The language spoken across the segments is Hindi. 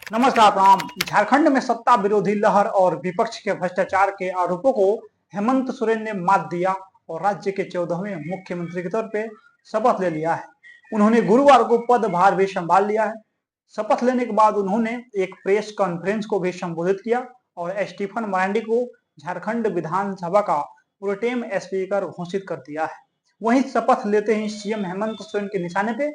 नमस्कार प्रणाम। झारखंड में सत्ता विरोधी लहर और विपक्ष के भ्रष्टाचार के आरोपों को हेमंत सोरेन ने मात दिया और राज्य के 14वें मुख्यमंत्री के तौर पे शपथ ले लिया है। उन्होंने गुरुवार को पदभार भी संभाल लिया है। शपथ लेने के बाद उन्होंने एक प्रेस कॉन्फ्रेंस को भी संबोधित किया और स्टीफन मरांडी को झारखंड विधानसभा का प्रोटेम स्पीकर घोषित कर दिया है। वहीं शपथ लेते ही सीएम हेमंत सोरेन के निशाने पे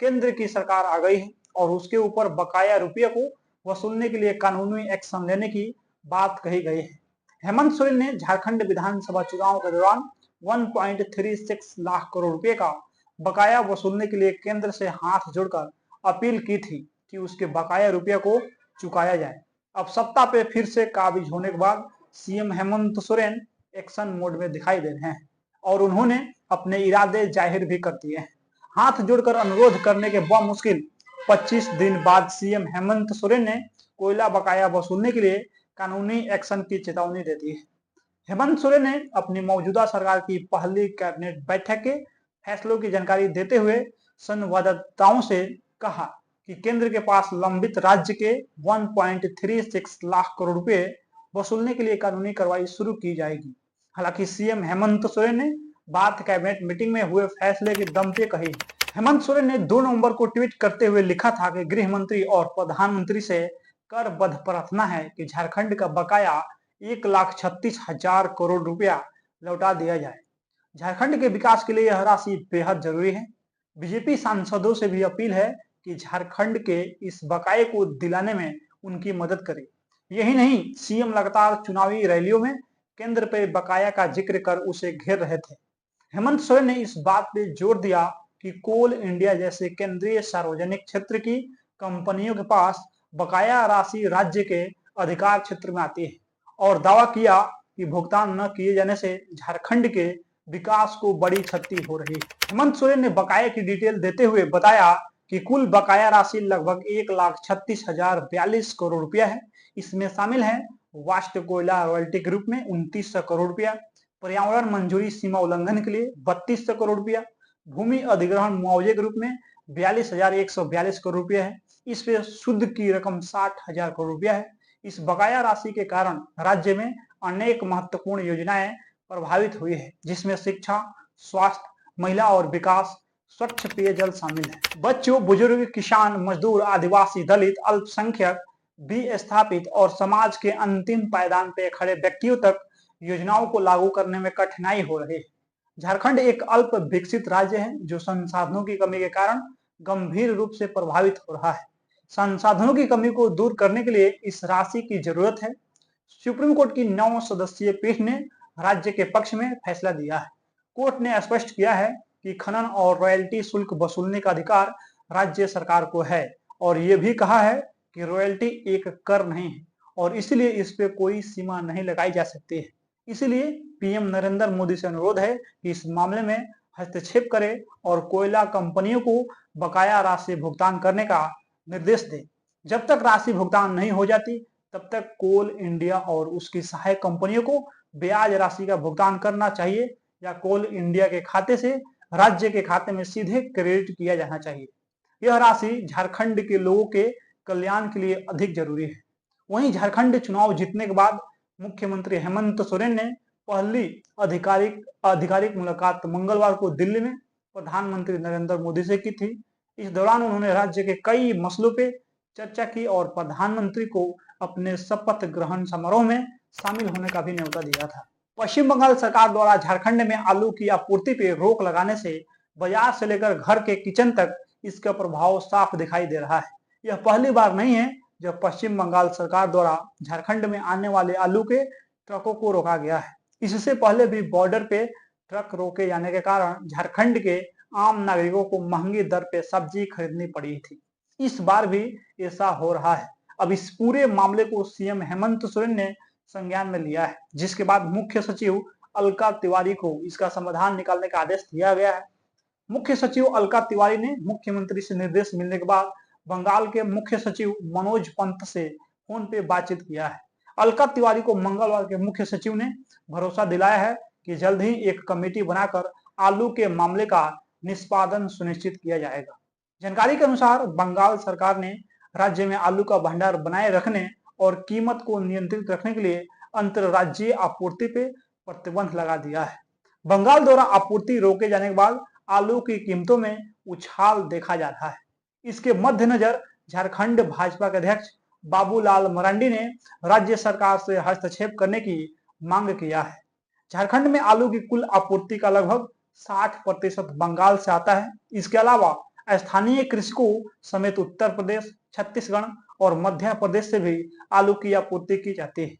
केंद्र की सरकार आ गई है और उसके ऊपर बकाया रुपये को वसूलने के लिए कानूनी एक्शन लेने की बात कही गई है। हेमंत सोरेन ने झारखंड विधानसभा चुनाव के दौरान 1.36 लाख करोड़ रुपए का बकाया वसूलने के लिए केंद्र से हाथ जोड़कर अपील की थी कि उसके बकाया रुपये को चुकाया जाए। अब सत्ता पे फिर से काबिज होने के बाद CM Hemant Soren action mode में दिखाई दे रहे हैं और उन्होंने अपने इरादे जाहिर भी कर दिए हैं। हाथ जोड़कर अनुरोध करने के बमुश्किल 25 दिन बाद सीएम हेमंत सोरेन ने कोयला बकाया वसूलने के लिए कानूनी एक्शन की चेतावनी दे दी है। हेमंत सोरेन ने अपनी मौजूदा सरकार की पहली कैबिनेट बैठक के फैसलों की जानकारी देते हुए संवाददाताओं से कहा कि केंद्र के पास लंबित राज्य के 1.36 लाख करोड़ रुपए वसूलने के लिए कानूनी कार्रवाई शुरू की जाएगी। हालांकि सीएम हेमंत सोरेन ने बात कैबिनेट मीटिंग में हुए फैसले के दम पे कही। हेमंत सोरेन ने 2 नवंबर को ट्वीट करते हुए लिखा था कि गृह मंत्री और प्रधानमंत्री से करबद्ध प्रार्थना है कि झारखंड का बकाया 1,36,000 करोड़ रुपया लौटा दिया जाए। झारखंड के विकास के लिए यह राशि बेहद जरूरी है। बीजेपी सांसदों से भी अपील है कि झारखंड के इस बकाये को दिलाने में उनकी मदद करें। यही नहीं, सीएम लगातार चुनावी रैलियों में केंद्र पर बकाया का जिक्र कर उसे घेर रहे थे। हेमंत सोरेन ने इस बात पे जोर दिया कि कोल इंडिया जैसे केंद्रीय सार्वजनिक क्षेत्र की कंपनियों के पास बकाया राशि राज्य के अधिकार क्षेत्र में आती है और दावा किया कि भुगतान न किए जाने से झारखंड के विकास को बड़ी क्षति हो रही है। हेमंत सोरेन ने बकाया की डिटेल देते हुए बताया कि कुल बकाया राशि लगभग 1,36,042 करोड़ रुपया है। इसमें शामिल है वास्ट कोयला रॉयल्टी के रूप में 2,900 करोड़ रुपया, पर्यावरण मंजूरी सीमा उल्लंघन के लिए 3,200 करोड़ रुपया, भूमि अधिग्रहण मुआवजे के रूप में 42,142 करोड़ रुपया है। इस पे शुद्ध की रकम 60,000 करोड़ रुपया है। इस बकाया राशि के कारण राज्य में अनेक महत्वपूर्ण योजनाएं प्रभावित हुई है, जिसमें शिक्षा, स्वास्थ्य, महिला और विकास, स्वच्छ पेयजल शामिल है। बच्चों, बुजुर्ग, किसान, मजदूर, आदिवासी, दलित, अल्पसंख्यक, विस्थापित और समाज के अंतिम पायदान पे खड़े व्यक्तियों तक योजनाओं को लागू करने में कठिनाई हो रही है। झारखंड एक अल्प विकसित राज्य है जो संसाधनों की कमी के कारण गंभीर रूप से प्रभावित हो रहा है। संसाधनों की कमी को दूर करने के लिए इस राशि की जरूरत है। सुप्रीम कोर्ट की 9 सदस्यीय पीठ ने राज्य के पक्ष में फैसला दिया है। कोर्ट ने स्पष्ट किया है कि खनन और रॉयल्टी शुल्क वसूलने का अधिकार राज्य सरकार को है और ये भी कहा है कि रॉयल्टी एक कर नहीं है और इसलिए इस पे कोई सीमा नहीं लगाई जा सकती है। इसलिए पीएम नरेंद्र मोदी से अनुरोध है कि इस मामले में हस्तक्षेप करे और कोयला कंपनियों को बकाया राशि भुगतान करने का निर्देश दे। जब तक राशि भुगतान नहीं हो जाती तब तक कोल इंडिया और उसकी सहायक कंपनियों को ब्याज राशि का भुगतान करना चाहिए या कोल इंडिया के खाते से राज्य के खाते में सीधे क्रेडिट किया जाना चाहिए। यह राशि झारखंड के लोगों के कल्याण के लिए अधिक जरूरी है। वहीं झारखंड चुनाव जीतने के बाद मुख्यमंत्री हेमंत सोरेन ने पहली आधिकारिक मुलाकात मंगलवार को दिल्ली में प्रधानमंत्री नरेंद्र मोदी से की थी। इस दौरान उन्होंने राज्य के कई मसलों पे चर्चा की और प्रधानमंत्री को अपने शपथ ग्रहण समारोह में शामिल होने का भी न्योता दिया था। पश्चिम बंगाल सरकार द्वारा झारखंड में आलू की आपूर्ति पे रोक लगाने से बाजार से लेकर घर के किचन तक इसका प्रभाव साफ दिखाई दे रहा है। यह पहली बार नहीं है जब पश्चिम बंगाल सरकार द्वारा झारखंड में आने वाले आलू के ट्रकों को रोका गया है। इससे पहले भी बॉर्डर पे ट्रक रोके जाने के कारण झारखंड के आम नागरिकों को महंगी दर पे सब्जी खरीदनी पड़ी थी। इस बार भी ऐसा हो रहा है। अब इस पूरे मामले को सीएम हेमंत सोरेन ने संज्ञान में लिया है, जिसके बाद मुख्य सचिव अलका तिवारी को इसका समाधान निकालने का आदेश दिया गया है। मुख्य सचिव अलका तिवारी ने मुख्यमंत्री से निर्देश मिलने के बाद बंगाल के मुख्य सचिव मनोज पंत से फोन पे बातचीत किया है। अलका तिवारी को मंगलवार के मुख्य सचिव ने भरोसा दिलाया है कि जल्द ही एक कमेटी बनाकर आलू के मामले का निष्पादन सुनिश्चित किया जाएगा। जानकारी के अनुसार बंगाल सरकार ने राज्य में आलू का भंडार बनाए रखने और कीमत को नियंत्रित रखने के लिए अंतरराज्यीय आपूर्ति पे प्रतिबंध लगा दिया है। बंगाल द्वारा आपूर्ति रोके जाने के बाद आलू की कीमतों में उछाल देखा जा रहा है। इसके मद्देनजर झारखंड भाजपा के अध्यक्ष बाबूलाल मरांडी ने राज्य सरकार से हस्तक्षेप करने की मांग किया है। झारखंड में आलू की कुल आपूर्ति का लगभग 60% बंगाल से आता है। इसके अलावा स्थानीय कृषकों समेत उत्तर प्रदेश, छत्तीसगढ़ और मध्य प्रदेश से भी आलू की आपूर्ति की जाती है।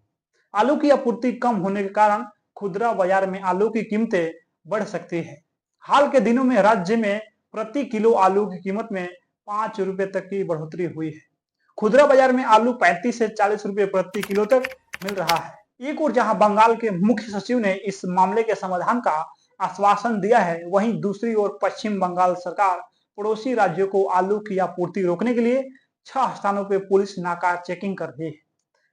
आलू की आपूर्ति कम होने के कारण खुदरा बाजार में आलू की कीमतें बढ़ सकती है। हाल के दिनों में राज्य में प्रति किलो आलू की कीमत में 5 रुपए तक की बढ़ोतरी हुई है। खुदरा बाजार में आलू 35 से 40 रुपए प्रति किलो तक मिल रहा है। एक और जहां बंगाल के मुख्य सचिव ने इस मामले के समाधान का आश्वासन दिया है, वहीं दूसरी ओर पश्चिम बंगाल सरकार पड़ोसी राज्यों को आलू की आपूर्ति रोकने के लिए 6 स्थानों पर पुलिस नाका चेकिंग कर रही है।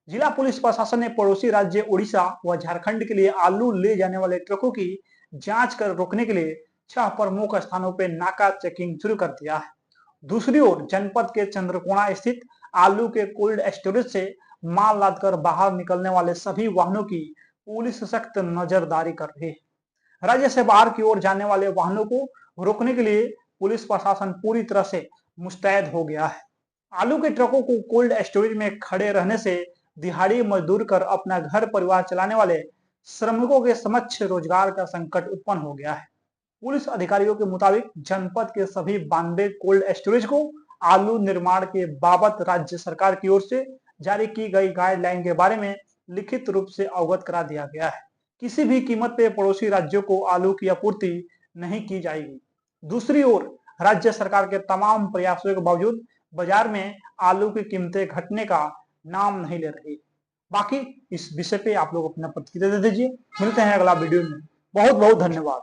जिला पुलिस प्रशासन ने पड़ोसी राज्य उड़ीसा व झारखंड के लिए आलू ले जाने वाले ट्रकों की जांच कर रोकने के लिए 6 प्रमुख स्थानों पर नाका चेकिंग शुरू कर दिया है। दूसरी ओर जनपद के चंद्रकोना स्थित आलू के कोल्ड स्टोरेज से माल लादकर बाहर निकलने वाले सभी वाहनों की पुलिस सख्त नजरदारी कर रही है। राज्य से बाहर की ओर जाने वाले वाहनों को रोकने के लिए पुलिस प्रशासन पूरी तरह से मुस्तैद हो गया है। आलू के ट्रकों को कोल्ड स्टोरेज में खड़े रहने से दिहाड़ी मजदूर कर अपना घर परिवार चलाने वाले श्रमिकों के समक्ष रोजगार का संकट उत्पन्न हो गया है। पुलिस अधिकारियों के मुताबिक जनपद के सभी 92 कोल्ड स्टोरेज को आलू निर्माण के बाबत राज्य सरकार की ओर से जारी की गई गाइडलाइन के बारे में लिखित रूप से अवगत करा दिया गया है। किसी भी कीमत पे पड़ोसी राज्यों को आलू की आपूर्ति नहीं की जाएगी। दूसरी ओर राज्य सरकार के तमाम प्रयासों के बावजूद बाजार में आलू की कीमतें घटने का नाम नहीं ले रही। बाकी इस विषय पे आप लोग अपना प्रतिक्रिया दे दीजिए। मिलते हैं अगला वीडियो में। बहुत बहुत धन्यवाद।